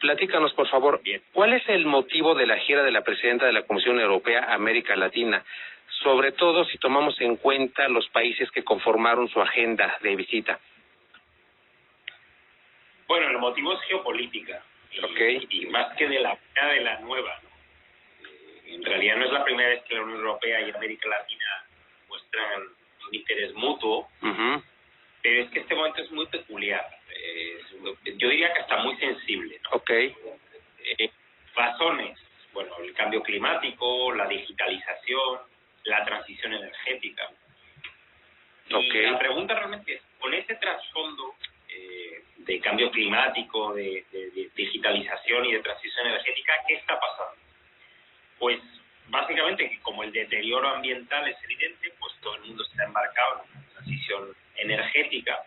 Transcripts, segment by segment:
platícanos, por favor, Bien. ¿cuál es el motivo de la gira de la presidenta de la Comisión Europea a América Latina? Sobre todo si tomamos en cuenta los países que conformaron su agenda de visita. Bueno, el motivo es geopolítica. Y más que de la nueva, ¿no? En realidad no es la primera vez que la Unión Europea y América Latina muestran un interés mutuo, pero es que este momento es muy peculiar. Yo diría que hasta muy sensible, ¿no? Razones, bueno, el cambio climático, la digitalización, la transición energética. Y la pregunta realmente es, con ese trasfondo de cambio climático, de digitalización y de transición energética, ¿qué está pasando? Pues básicamente que como el deterioro ambiental es evidente, pues todo el mundo está embarcado en una transición energética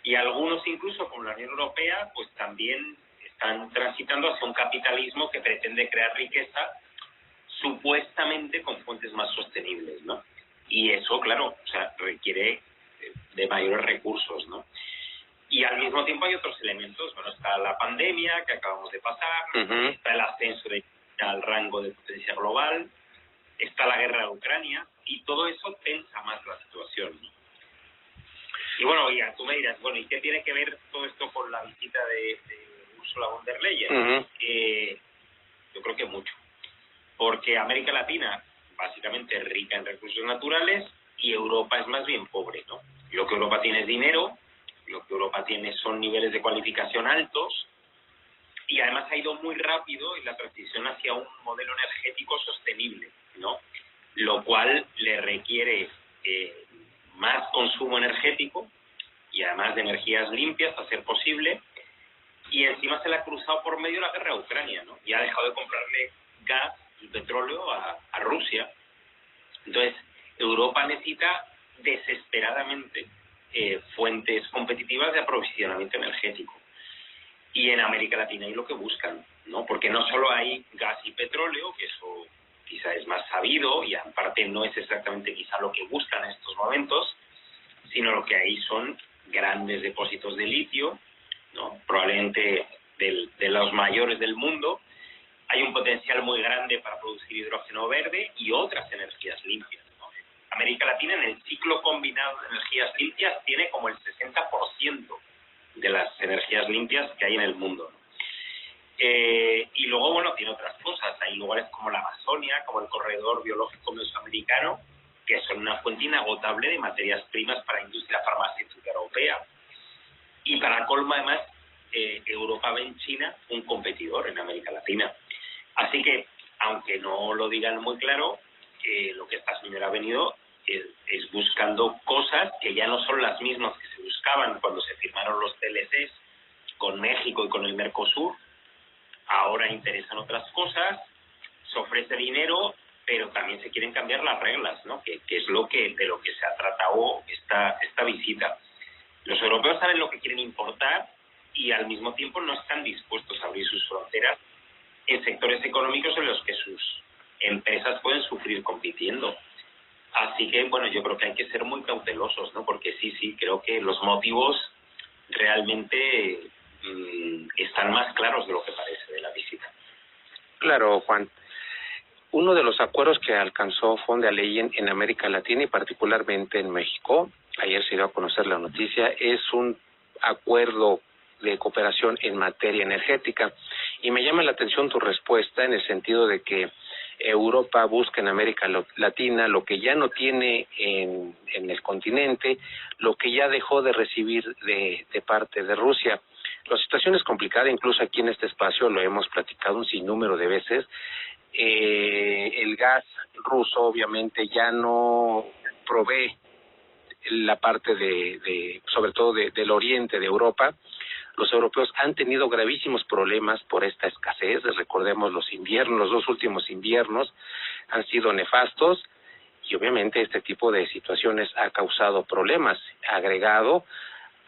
y algunos incluso como la Unión Europea pues también están transitando hacia un capitalismo que pretende crear riqueza supuestamente con fuentes más sostenibles, ¿no? Y eso, claro, o sea, requiere de mayores recursos, ¿no? Y al mismo tiempo hay otros elementos. Bueno, está la pandemia que acabamos de pasar, está el ascenso al rango de potencia global, está la guerra de Ucrania, y todo eso tensa más la situación, ¿no? Y bueno, ya tú me dirás, bueno, ¿y qué tiene que ver todo esto con la visita de Ursula von der Leyen? Yo creo que mucho. Porque América Latina, básicamente, es rica en recursos naturales y Europa es más bien pobre, ¿no? Lo que Europa tiene es dinero, lo que Europa tiene son niveles de cualificación altos y además ha ido muy rápido en la transición hacia un modelo energético sostenible, ¿no? Lo cual le requiere más consumo energético y además de energías limpias a ser posible, y encima se le ha cruzado por medio la guerra de Ucrania, ¿no? Y ha dejado de comprarle gas y petróleo a Rusia. Entonces, Europa necesita desesperadamente fuentes competitivas de aprovisionamiento energético. Y en América Latina hay lo que buscan, ¿no? Porque no solo hay gas y petróleo, que eso quizá es más sabido y aparte no es exactamente quizá lo que buscan en estos momentos, sino lo que hay son grandes depósitos de litio, ¿no? Probablemente de los mayores del mundo. Hay un potencial muy grande para producir hidrógeno verde y otras energías limpias, ¿no? América Latina en el ciclo combinado de energías limpias tiene como el 60% de las energías limpias que hay en el mundo, ¿no? Y luego, bueno, tiene otras cosas. Hay lugares como la Amazonia, como el corredor biológico mesoamericano, que son una fuente inagotable de materias primas para la industria farmacéutica europea. Y para colmo, además, Europa ve en China un competidor en América Latina. Así que, aunque no lo digan muy claro, lo que esta señora ha venido es buscando cosas que ya no son las mismas que se buscaban cuando se firmaron los TLCs con México y con el Mercosur. Ahora interesan otras cosas, se ofrece dinero, pero también se quieren cambiar las reglas, ¿no? Que es de lo que se ha tratado esta visita. Los europeos saben lo que quieren importar y al mismo tiempo no están dispuestos a abrir sus fronteras en sectores económicos en los que sus empresas pueden sufrir compitiendo. Así que, bueno, yo creo que hay que ser muy cautelosos, ¿no? Porque sí, creo que los motivos realmente están más claros de lo que parece de la visita. Claro, Juan. Uno de los acuerdos que alcanzó von der Leyen en América Latina y particularmente en México, ayer se dio a conocer la noticia, es un acuerdo de cooperación en materia energética. Y me llama la atención tu respuesta en el sentido de que Europa busca en América Latina lo que ya no tiene en el continente, lo que ya dejó de recibir de parte de Rusia. La situación es complicada, incluso aquí en este espacio lo hemos platicado un sinnúmero de veces. El gas ruso obviamente ya no provee la parte sobre todo del oriente de Europa. Los europeos han tenido gravísimos problemas por esta escasez. Recordemos los dos últimos inviernos han sido nefastos y obviamente este tipo de situaciones ha causado problemas, agregado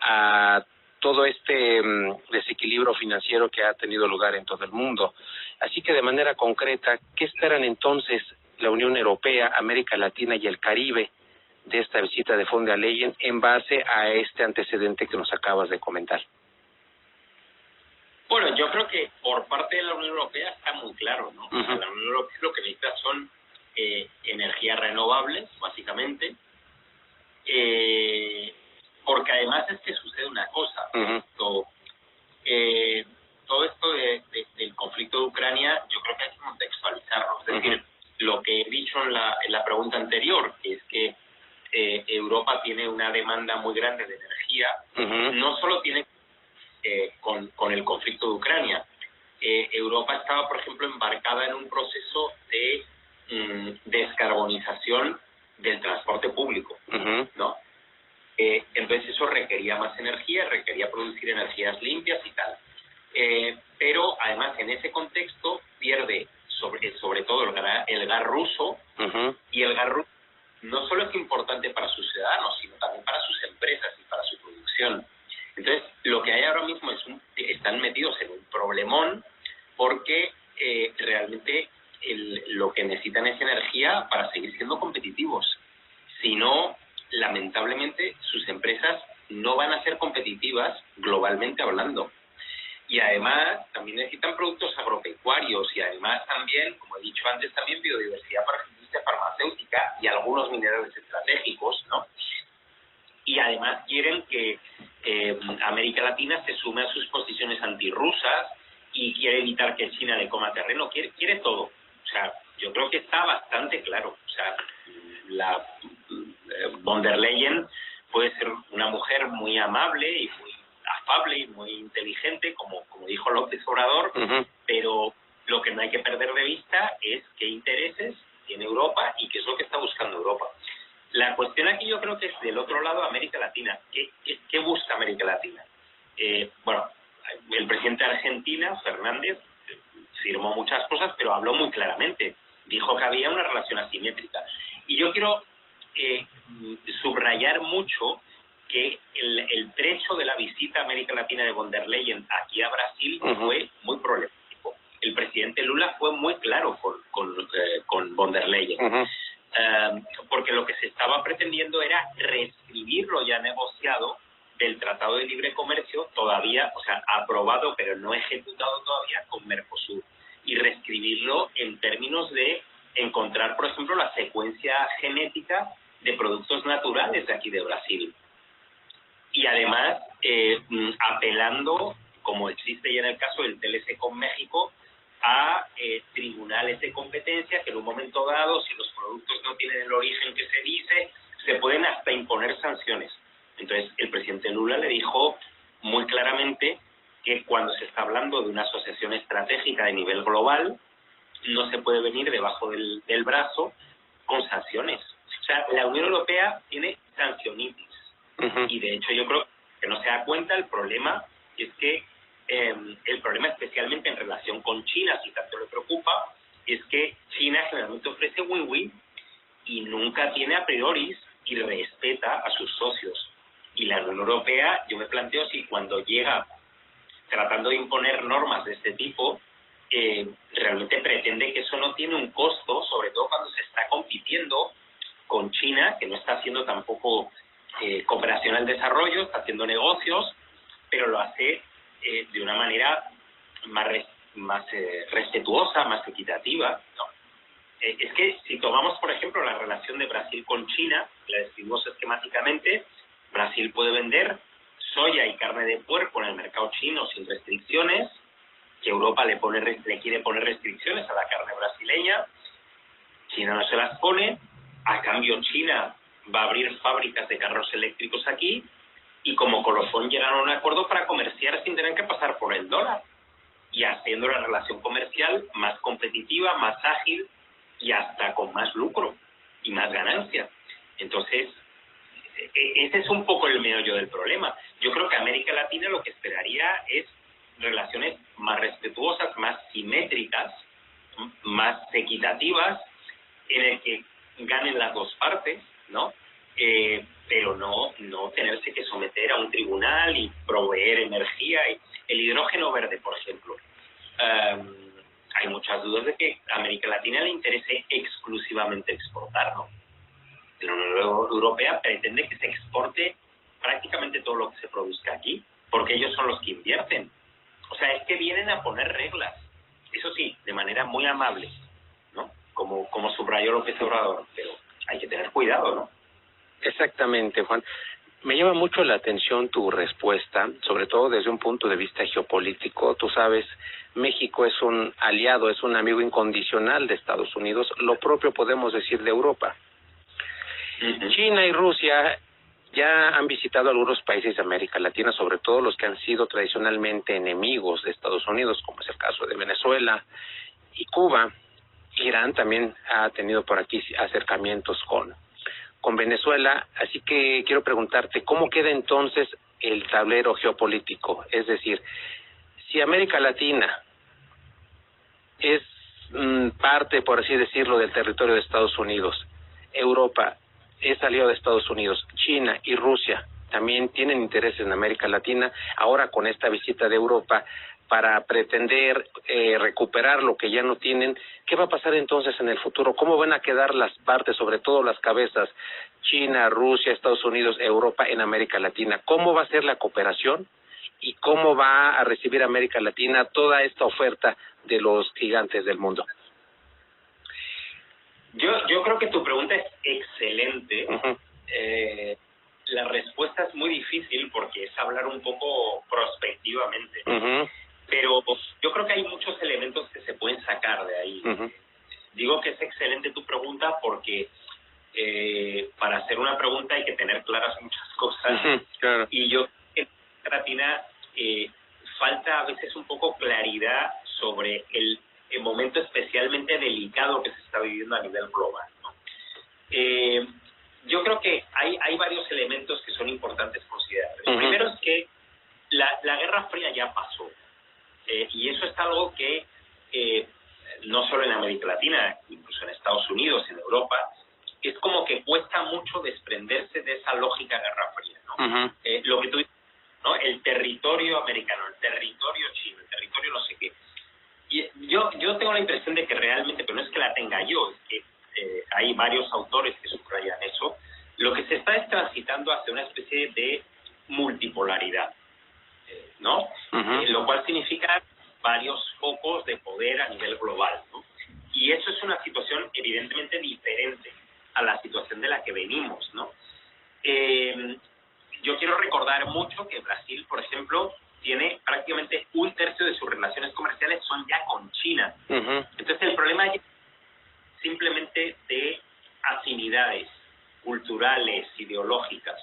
a todo este desequilibrio financiero que ha tenido lugar en todo el mundo. Así que de manera concreta, ¿qué esperan entonces la Unión Europea, América Latina y el Caribe de esta visita de von der Leyen en base a este antecedente que nos acabas de comentar? Bueno, yo creo que por parte de la Unión Europea está muy claro, ¿no? O sea, la Unión Europea lo que necesita son energías renovables, básicamente, porque además es que sucede una cosa. Todo esto del conflicto de Ucrania, yo creo que hay que contextualizarlo. Es decir, lo que he dicho en la pregunta anterior, que es que Europa tiene una demanda muy grande de energía, no solo tiene con el conflicto de Ucrania. Europa estaba, por ejemplo, embarcada en un proceso de descarbonización del transporte público, ¿no? Entonces eso requería más energía, requería producir energías limpias y tal. Pero además en ese contexto pierde sobre todo el gas ruso, y el gas ruso no solo es importante para sus ciudadanos, sino también para sus empresas y para su producción. Entonces, lo que hay ahora mismo están metidos en un problemón porque realmente lo que necesitan es energía para seguir siendo competitivos. Si no, lamentablemente, sus empresas no van a ser competitivas globalmente hablando. Y además, también necesitan productos agropecuarios y además también, como he dicho antes, también biodiversidad para la industria farmacéutica y algunos minerales estratégicos, ¿no? Y además quieren que América Latina se sume a sus posiciones antirrusas y quiere evitar que China le coma terreno, quiere todo. O sea, yo creo que está bastante claro. O sea, la von der Leyen puede ser una mujer muy amable y muy afable y muy inteligente, como dijo López Obrador, pero lo que no hay que perder de vista es qué intereses tiene Europa y qué es lo que está buscando Europa. La cuestión aquí yo creo que es del otro lado América Latina. ¿Qué busca América Latina? Bueno, el presidente de Argentina, Fernández, firmó muchas cosas, pero habló muy claramente. Dijo que había una relación asimétrica. Y yo quiero subrayar mucho que el trecho de la visita a América Latina de von der Leyen aquí a Brasil fue muy problemático. El presidente Lula fue muy claro con von der Leyen. Porque lo que se estaba pretendiendo era reescribir lo ya negociado del Tratado de Libre Comercio, todavía, o sea, aprobado pero no ejecutado todavía con Mercosur, y reescribirlo en términos de encontrar, por ejemplo, la secuencia genética de productos naturales de aquí de Brasil. Y además, apelando, como existe ya en el caso del TLC con México, a tribunales de competencia que en un momento dado, si los productos no tienen el origen que se dice, se pueden hasta imponer sanciones. Entonces, el presidente Lula le dijo muy claramente que cuando se está hablando de una asociación estratégica de nivel global, no se puede venir debajo del brazo con sanciones. O sea, la Unión Europea tiene sancionitis. Y de hecho yo creo que no se da cuenta. El problema es que el problema especialmente en relación con China, si tanto le preocupa, es que China generalmente ofrece win-win y nunca tiene a priori y respeta a sus socios. Y la Unión Europea, yo me planteo si cuando llega tratando de imponer normas de este tipo, realmente pretende que eso no tiene un costo, sobre todo cuando se está compitiendo con China, que no está haciendo tampoco cooperación al desarrollo, está haciendo negocios, pero lo hace de una manera más respetuosa, más equitativa, ¿no? Es que si tomamos, por ejemplo, la relación de Brasil con China, la describimos esquemáticamente, Brasil puede vender soya y carne de puerco en el mercado chino sin restricciones, que Europa le quiere poner restricciones a la carne brasileña, China no se las pone, a cambio China va a abrir fábricas de carros eléctricos aquí, y como colofón llegaron a un acuerdo para comerciar sin tener que pasar por el dólar, y haciendo la relación comercial más competitiva, más ágil, y hasta con más lucro y más ganancia. Entonces, ese es un poco el meollo del problema. Yo creo que América Latina lo que esperaría es relaciones más respetuosas, más simétricas, más equitativas, en el que ganen las dos partes, ¿no? Pero no tenerse que someter a un tribunal y proveer energía. El hidrógeno verde, por ejemplo. Hay muchas dudas de que a América Latina le interese exclusivamente exportarlo. La Unión Europea pretende que se exporte prácticamente todo lo que se produzca aquí, porque ellos son los que invierten. O sea, es que vienen a poner reglas, eso sí, de manera muy amable, ¿no? Como subrayó López Obrador, pero hay que tener cuidado, ¿no? Exactamente, Juan. Me llama mucho la atención tu respuesta, sobre todo desde un punto de vista geopolítico. Tú sabes, México es un aliado, es un amigo incondicional de Estados Unidos. Lo propio podemos decir de Europa. China y Rusia ya han visitado algunos países de América Latina, sobre todo los que han sido tradicionalmente enemigos de Estados Unidos, como es el caso de Venezuela y Cuba. Irán también ha tenido por aquí acercamientos con Venezuela, así que quiero preguntarte, ¿cómo queda entonces el tablero geopolítico? Es decir, si América Latina es parte, por así decirlo, del territorio de Estados Unidos, Europa es aliado de Estados Unidos, China y Rusia también tienen intereses en América Latina, ahora con esta visita de Europa, para pretender recuperar lo que ya no tienen, ¿qué va a pasar entonces en el futuro? ¿Cómo van a quedar las partes, sobre todo las cabezas, China, Rusia, Estados Unidos, Europa en América Latina? ¿Cómo va a ser la cooperación y cómo va a recibir América Latina toda esta oferta de los gigantes del mundo? Yo creo que tu pregunta es excelente. La respuesta es muy difícil porque es hablar un poco prospectivamente. Pero yo creo que hay muchos elementos que se pueden sacar de ahí. Digo que es excelente tu pregunta porque para hacer una pregunta hay que tener claras muchas cosas. Claro. Y yo en América Latina falta a veces un poco claridad sobre el momento especialmente delicado que se está viviendo a nivel global, ¿no? Yo creo que hay varios elementos que son importantes considerar. El primero es que la Guerra Fría ya pasó. Y eso es algo que no solo en América Latina, incluso en Estados Unidos, en Europa, es como que cuesta mucho desprenderse de esa lógica Guerra Fría, ¿no? Lo que tú dices, ¿no? El territorio americano, el territorio chino, el territorio no sé qué. Y yo tengo la impresión de que realmente, pero no es que la tenga yo, es que hay varios autores que subrayan eso, lo que se está es transitando hacia una especie de multipolaridad, ¿no? Lo cual significa varios focos de poder a nivel global, ¿no? Y eso es una situación evidentemente diferente a la situación de la que venimos, ¿no? Yo quiero recordar mucho que Brasil, por ejemplo, tiene prácticamente un tercio de sus relaciones comerciales son ya con China. Entonces el problema es simplemente de afinidades culturales, ideológicas.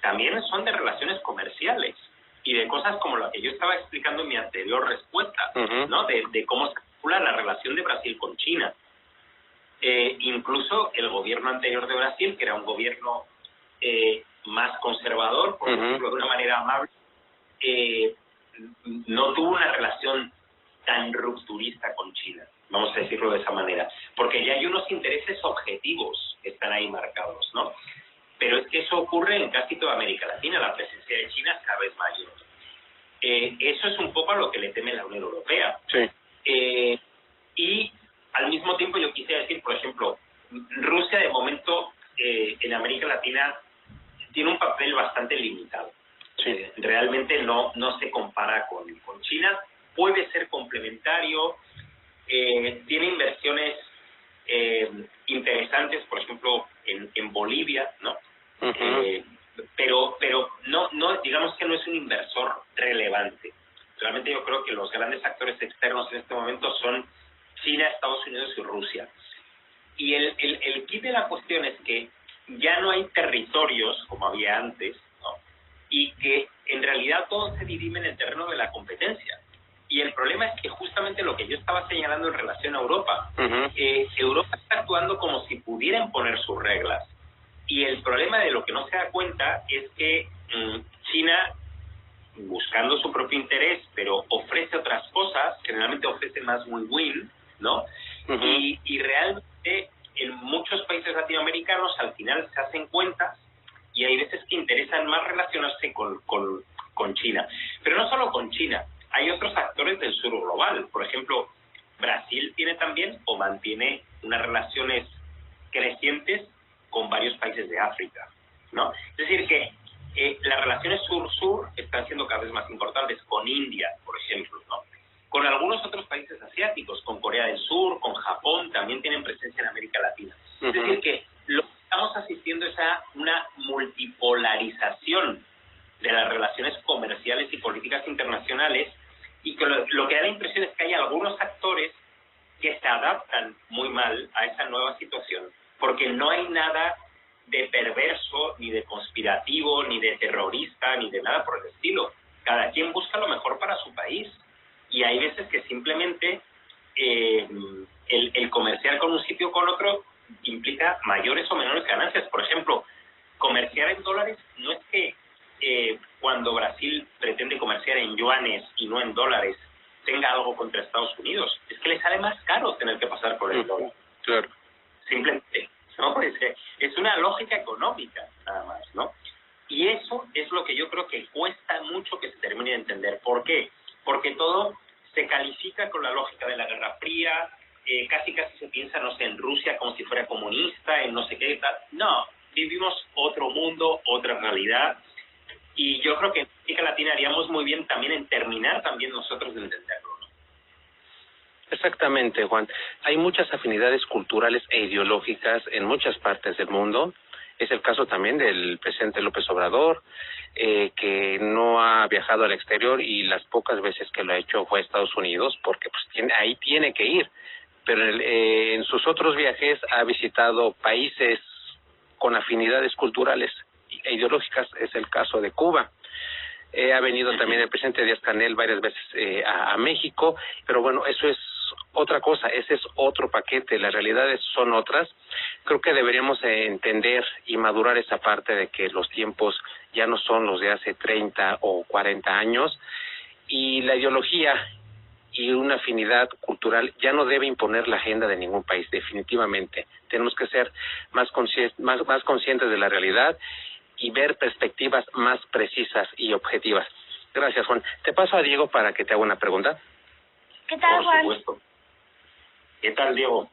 También son de relaciones comerciales y de cosas como la que yo estaba explicando en mi anterior respuesta, ¿no? De cómo se calcula la relación de Brasil con China. Incluso el gobierno anterior de Brasil, que era un gobierno más conservador, por decirlo de una manera amable, no tuvo una relación tan rupturista con China, vamos a decirlo de esa manera, porque ya hay unos intereses objetivos que están ahí marcados, ¿no? Pero es que eso ocurre en casi toda América Latina, la presencia de China es cada vez mayor. Eso es un poco a lo que le teme la Unión Europea. Sí. Y al mismo tiempo yo quisiera decir, por ejemplo, Rusia de momento en América Latina tiene un papel bastante limitado. Sí. Realmente no se compara con China, puede ser complementario, tiene inversiones interesantes, por ejemplo, en Bolivia, ¿no? Pero no digamos que no es un inversor relevante. Realmente yo creo que los grandes actores externos en este momento son China, Estados Unidos y Rusia. Y el kit de la cuestión es que ya no hay territorios como había antes, ¿no? Y que en realidad todo se dirime en el terreno de la competencia. Y el problema es que justamente lo que yo estaba señalando en relación a Europa, Europa está actuando como si pudiera imponer sus reglas. Y el problema de lo que no se da cuenta es que China, buscando su propio interés, pero ofrece otras cosas, generalmente ofrece más win-win, ¿no? Y realmente en muchos países latinoamericanos al final se hacen cuentas y hay veces que interesan más relacionarse con China. Pero no solo con China, hay otros actores del sur global. Por ejemplo, Brasil tiene también o mantiene unas relaciones crecientes con varios países de África, ¿no? Es decir, que Las relaciones sur-sur están siendo cada vez más importantes con India, por ejemplo, ¿no? Con algunos otros países asiáticos, con Corea del Sur, con Japón, también tienen presencia en América Latina. Es decir, que lo que estamos asistiendo es a una multipolarización de las relaciones comerciales y políticas internacionales, y que lo que da la impresión es que hay algunos actores que se adaptan muy mal a esa nueva situación, porque no hay nada de perverso, ni de conspirativo, ni de terrorista, ni de nada por el estilo. Cada quien busca lo mejor para su país, y hay veces que simplemente el comerciar con un sitio o con otro implica mayores o menores ganancias. Por ejemplo, comerciar en dólares no es que cuando Brasil pretende comerciar en yuanes y no en dólares tenga algo contra Estados Unidos, es que le sale más caro tener que pasar por el dólar. Claro. Simplemente, ¿no? Es una lógica económica, nada más, ¿no? Y eso es lo que yo creo que cuesta mucho que se termine de entender. ¿Por qué? Porque todo se califica con la lógica de la Guerra Fría, casi se piensa, no sé, en Rusia como si fuera comunista, en no sé qué tal. No, vivimos otro mundo, otra realidad, y yo creo que en América Latina haríamos muy bien también en terminar también nosotros de entenderlo, ¿no? Exactamente, Juan. Hay muchas afinidades culturales e ideológicas en muchas partes del mundo. Es el caso también del presidente López Obrador, que no ha viajado al exterior, y las pocas veces que lo ha hecho fue a Estados Unidos, porque pues ahí tiene que ir. Pero en sus otros viajes ha visitado países con afinidades culturales e ideológicas. Es el caso de Cuba. Ha venido también el presidente Díaz-Canel varias veces a México, pero bueno, eso es otra cosa, ese es otro paquete, las realidades son otras. Creo que deberíamos entender y madurar esa parte de que los tiempos ya no son los de hace 30 o 40 años, y la ideología y una afinidad cultural ya no debe imponer la agenda de ningún país, definitivamente. Tenemos que ser más conscientes de la realidad y ver perspectivas más precisas y objetivas. Gracias, Juan. Te paso a Diego para que te haga una pregunta. ¿Qué tal, Juan? Por supuesto. ¿Qué tal, Diego?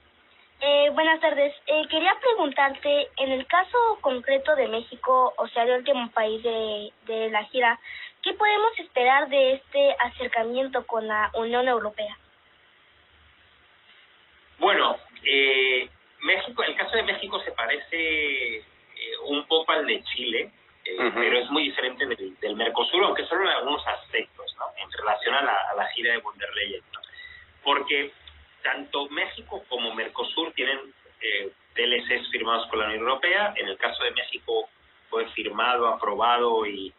Buenas tardes. Quería preguntarte, en el caso concreto de México, o sea, el último país de la gira, ¿qué podemos esperar de este acercamiento con la Unión Europea? Bueno, México, el caso de México se parece un poco al de Chile, pero es muy diferente del Mercosur, aunque solo en algunos aspectos, ¿no? En relación a la gira de von der Leyen, ¿no? Porque tanto México como Mercosur tienen TLCs firmados con la Unión Europea. En el caso de México fue firmado, aprobado y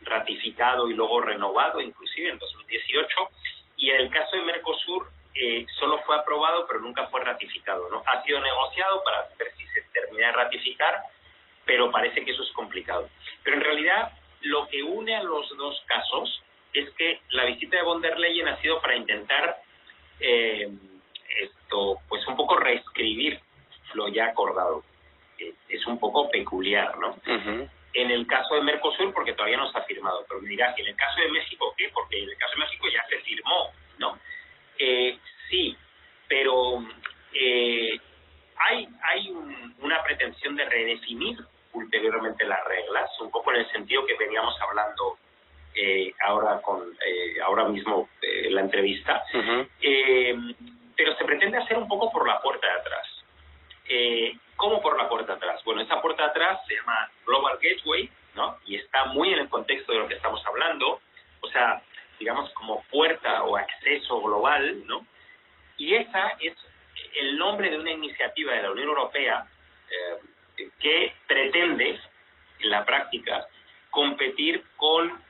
ratificado y luego renovado, inclusive en 2018. Y en el caso de Mercosur solo fue aprobado, pero nunca fue ratificado, ¿no? Ha sido negociado para ver si se termina de ratificar, pero parece que eso es complicado. Pero en realidad lo que une a los dos casos es que la visita de von der Leyen ha sido para intentar pues un poco reescribir lo ya acordado. Es un poco peculiar, ¿no? En el caso de Mercosur, porque todavía no se ha firmado, pero me dirás, ¿y en el caso de México qué? Porque en el caso de México ya se firmó, ¿no? Sí, pero hay una pretensión de redefinir ulteriormente las reglas, un poco en el sentido que veníamos hablando ahora mismo en la entrevista, pero se pretende hacer un poco por la puerta de atrás. ¿Cómo por la puerta de atrás? Bueno, esa puerta de atrás se llama Global Gateway, ¿no? Y está muy en el contexto de lo que estamos hablando, o sea, digamos como puerta o acceso global, ¿no? Y esa es el nombre de una iniciativa de la Unión Europea que pretende, en la práctica, competir con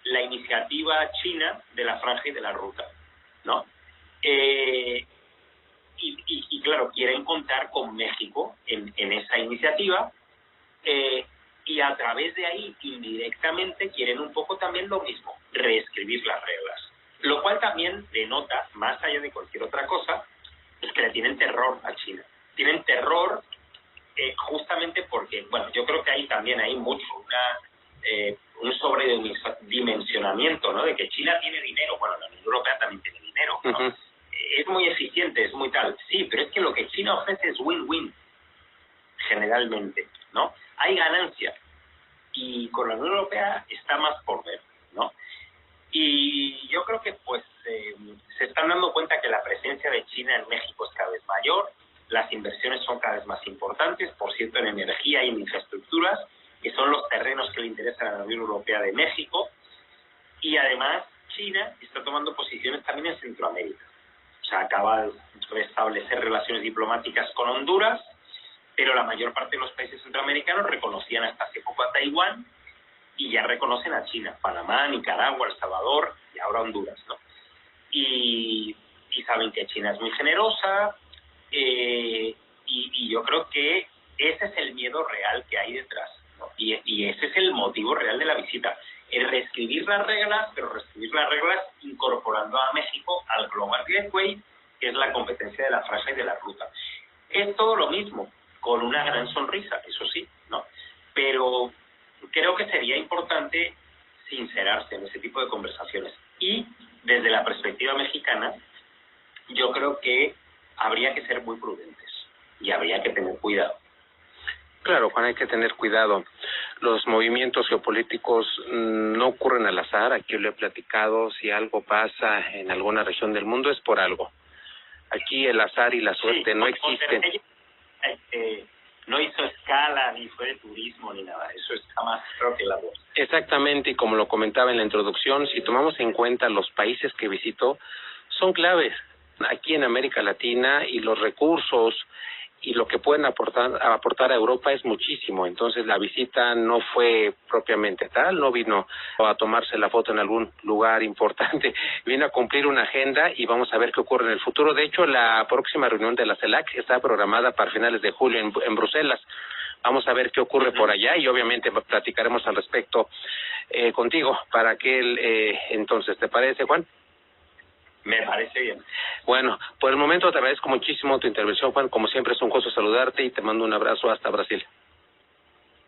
la iniciativa china de la Franja y de la Ruta, ¿no? Y claro, quieren contar con México en esa iniciativa, y a través de ahí, indirectamente, quieren un poco también lo mismo, reescribir las reglas. Lo cual también denota, más allá de cualquier otra cosa, es que le tienen terror a China. Tienen terror justamente porque, bueno, yo creo que ahí también hay mucho un sobredimensionamiento, ¿no? De que China tiene dinero, bueno, la Unión Europea también tiene dinero, ¿no? Es muy eficiente, es muy tal, sí, pero es que lo que China ofrece es win-win, generalmente, ¿no? Hay ganancia, y con la Unión Europea está más por ver, ¿no? Y yo creo que pues se están dando cuenta que la presencia de China en México es cada vez mayor, las inversiones son cada vez más importantes, por cierto, en energía y en infraestructuras, que son los terrenos que le interesan a la Unión Europea de México, y además China está tomando posiciones también en Centroamérica. O sea, acaba de restablecer relaciones diplomáticas con Honduras, pero la mayor parte de los países centroamericanos reconocían hasta hace poco a Taiwán y ya reconocen a China, Panamá, Nicaragua, El Salvador y ahora Honduras, ¿no? Y saben que China es muy generosa, y yo creo que ese es el miedo real que hay detrás, ¿no? Y ese es el motivo real de la visita, el reescribir las reglas, pero reescribir las reglas incorporando a México al Global Gateway, que es la competencia de la franja y de la ruta. Es todo lo mismo, con una gran sonrisa, eso sí, ¿no? Pero creo que sería importante sincerarse en ese tipo de conversaciones. Y desde la perspectiva mexicana, yo creo que habría que ser muy prudentes y habría que tener cuidado. Claro, Juan, hay que tener cuidado. Los movimientos geopolíticos no ocurren al azar. Aquí lo he platicado, si algo pasa en alguna región del mundo es por algo. Aquí el azar y la suerte no existen. No hizo escala, ni fue de turismo, ni nada. Eso está más claro que la voz. Exactamente, y como lo comentaba en la introducción, si tomamos en cuenta los países que visitó, son claves aquí en América Latina, y los recursos y lo que pueden aportar a Europa es muchísimo. Entonces la visita no fue propiamente tal, no vino a tomarse la foto en algún lugar importante, vino a cumplir una agenda y vamos a ver qué ocurre en el futuro. De hecho, la próxima reunión de la CELAC está programada para finales de julio en Bruselas. Vamos a ver qué ocurre por allá y obviamente platicaremos al respecto contigo para que entonces, ¿te parece, Juan? Me parece bien. Bueno, por el momento te agradezco muchísimo tu intervención, Juan. Como siempre es un gusto saludarte y te mando un abrazo hasta Brasil.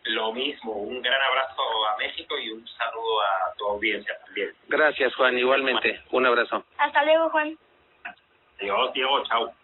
Lo mismo, un gran abrazo a México y un saludo a tu audiencia también. Gracias, Juan, igualmente. Un abrazo. Hasta luego, Juan. Adiós, Diego, chao.